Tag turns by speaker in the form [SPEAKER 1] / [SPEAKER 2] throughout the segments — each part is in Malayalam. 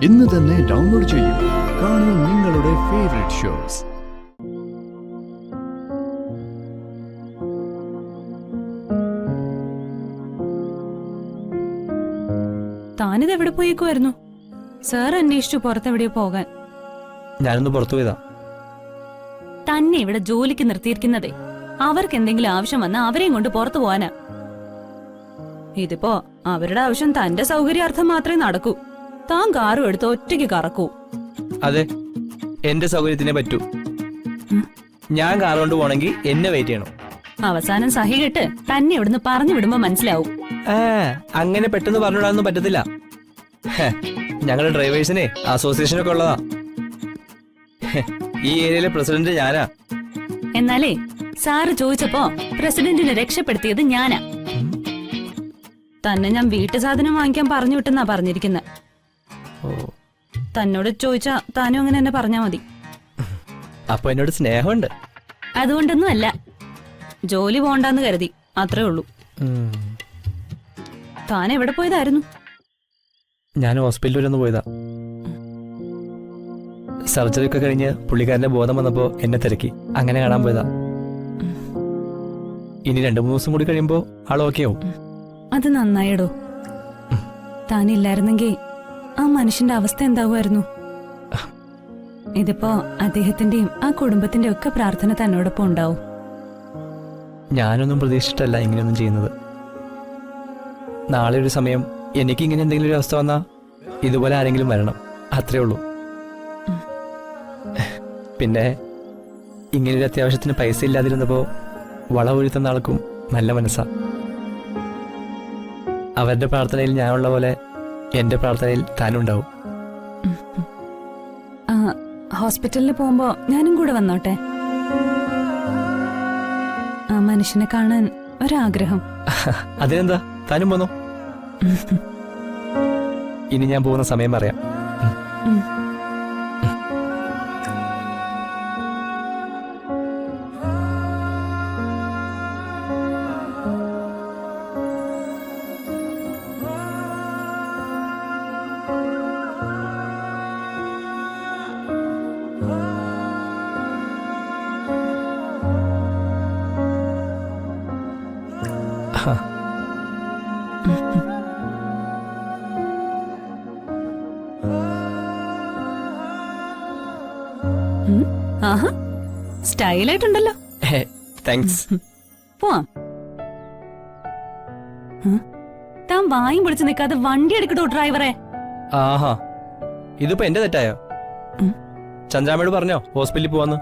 [SPEAKER 1] ഇന്ന് തന്നെ ഡൗൺലോഡ് ചെയ്യൂ. കാണൂ നിങ്ങളുടെ ഫേവറേറ്റ് ഷോസ്.
[SPEAKER 2] താനിത് എവിടെ പോയേക്കുമായിരുന്നു? സാർ അന്വേഷിച്ചു പുറത്തെവിടെയോ പോകാൻ.
[SPEAKER 3] ഞാനൊന്ന് പുറത്തു പോയതാ.
[SPEAKER 2] തന്നെ ഇവിടെ ജോലിക്ക് നിർത്തിയിരിക്കുന്നതേ അവർക്ക് എന്തെങ്കിലും ആവശ്യം വന്നാൽ അവരെയും കൊണ്ട് പുറത്തു പോവാനാ. ഇതിപ്പോ അവരുടെ ആവശ്യം തന്റെ സൗകര്യാർത്ഥം മാത്രമേ നടക്കൂ. താൻ കാറും എടുത്ത് ഒറ്റയ്ക്ക് കറക്കൂ.
[SPEAKER 3] അതെ, എന്റെ സൗകര്യത്തിനെ പറ്റൂ. ഞാൻ കാർ കൊണ്ട് പോണെങ്കിൽ എന്നെ വെയിറ്റ് ചെയ്യണം.
[SPEAKER 2] അവസാനം സഹി കെട്ട് തന്നെ ഇവിടുന്ന് പറഞ്ഞു വിടുമ്പോ മനസ്സിലാവും.
[SPEAKER 3] അങ്ങനെ പെട്ടെന്ന് പറഞ്ഞുവിടാനൊന്നും പറ്റത്തില്ല. ഞങ്ങളുടെ ഡ്രൈവേഴ്സിനെ അസോസിയേഷനൊക്കെ ഉള്ളതാ. ഈ ഏരിയയിലെ പ്രസിഡന്റ് ഞാനാ.
[SPEAKER 2] എന്നാലേ സാറ് ചോദിച്ചപ്പോ പ്രസിഡന്റിനെ രക്ഷപ്പെടുത്തിയത് ഞാനാ. തന്നെ ഞാൻ വീട്ടു സാധനം വാങ്ങിക്കാൻ പറഞ്ഞു വിട്ടെന്നാ പറഞ്ഞിരിക്കുന്നത്. തന്നോട് ചോദിച്ചാ താനും അങ്ങനെ തന്നെ പറഞ്ഞാ മതി.
[SPEAKER 3] അപ്പൊ എന്നോട് സ്നേഹമുണ്ട്.
[SPEAKER 2] അതുകൊണ്ടൊന്നും അല്ല, ജോലി പോണ്ടെന്ന് കരുതി, അത്രേ ഉള്ളൂ. താൻ എവിടെ പോയതായിരുന്നു?
[SPEAKER 3] ഞാൻ ഹോസ്പിറ്റലിൽ വരെ ഒന്ന് പോയതാ. സർജറി ഒക്കെ കഴിഞ്ഞ് പുള്ളിക്കാരന്റെ ബോധം വന്നപ്പോ എന്നെ തിരക്കി. അങ്ങനെ കാണാൻ പോയതാ. ഇനി 2-3 ദിവസം കൂടി കഴിയുമ്പോ ആൾ ഓക്കെ ആവും.
[SPEAKER 2] അത് നന്നായിടോ. താനില്ലായിരുന്നെങ്കിൽ ആ മനുഷ്യന്റെ അവസ്ഥ എന്താവുമായിരുന്നു? ഇതിപ്പോ അദ്ദേഹത്തിന്റെയും ആ കുടുംബത്തിന്റെ ഒക്കെ പ്രാർത്ഥന തന്നോടൊപ്പം ഉണ്ടാവും.
[SPEAKER 3] ഞാനൊന്നും പ്രതീക്ഷിച്ചിട്ടല്ല ഇങ്ങനെയൊന്നും ചെയ്യുന്നത്. നാളെ ഒരു സമയം എനിക്ക് ഇങ്ങനെ എന്തെങ്കിലും ഒരു അവസ്ഥ വന്നാ ഇതുപോലെ ആരെങ്കിലും വരണം, അത്രേ ഉള്ളൂ. പിന്നെ ഇങ്ങനൊരു അത്യാവശ്യത്തിന് പൈസ ഇല്ലാതിരുന്നപ്പോ വളവൊഴുത്തുന്ന ആൾക്കും നല്ല മനസ്സാ. അവരുടെ പ്രാർത്ഥനയിൽ ഞാനുള്ള പോലെ എന്റെ പ്രാർത്ഥനയിൽ താനുണ്ടാവും.
[SPEAKER 2] ഹോസ്പിറ്റലിൽ പോകുമ്പോ ഞാനും കൂടെ വന്നോട്ടെ? ആ മനുഷ്യനെ കാണാൻ ഒരാഗ്രഹം.
[SPEAKER 3] അതിനെന്താ, താനും പോന്നോ. ഇനി ഞാൻ പോകുന്ന സമയം പറയാം.
[SPEAKER 2] ആഹാ, സ്റ്റൈലായിട്ടുണ്ടല്ലോ.
[SPEAKER 3] താങ്ക്സ്.
[SPEAKER 2] പോവാം. താൻ വായും പൊളിച്ച് നിൽക്കാതെ വണ്ടി എടുക്കട്ടോ ഡ്രൈവറെ.
[SPEAKER 3] ആഹാ, ഇതിപ്പോ എന്റെ തെറ്റായോ? ചന്ദ്രാമയോട് പറഞ്ഞോ ഹോസ്പിറ്റലിൽ പോവാന്ന്?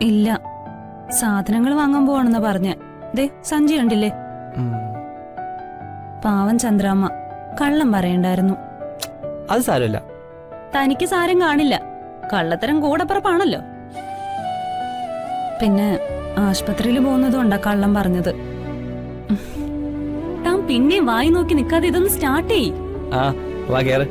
[SPEAKER 2] ഇല്ല, സാധനങ്ങൾ വാങ്ങാൻ പോവാണെന്ന് പറഞ്ഞ. ദേ സഞ്ചി കണ്ടില്ലേ? പാവം ചന്ദ്രാമ്മ കള്ളം പറയണ്ടായിരുന്നു.
[SPEAKER 3] അത് സാരമില്ല.
[SPEAKER 2] തനിക്ക് സാരം കാണില്ല, കള്ളത്തരം കൂടപ്പുറപ്പാണല്ലോ. പിന്നെ ആശുപത്രിയിൽ പോകുന്നതുകൊണ്ടാ കള്ളം പറഞ്ഞത്. താൻ പിന്നെ വായി നോക്കി നിൽക്കാതെ ഇതൊന്ന് സ്റ്റാർട്ട് ചെയ്യ്.
[SPEAKER 3] വാ കേറ്.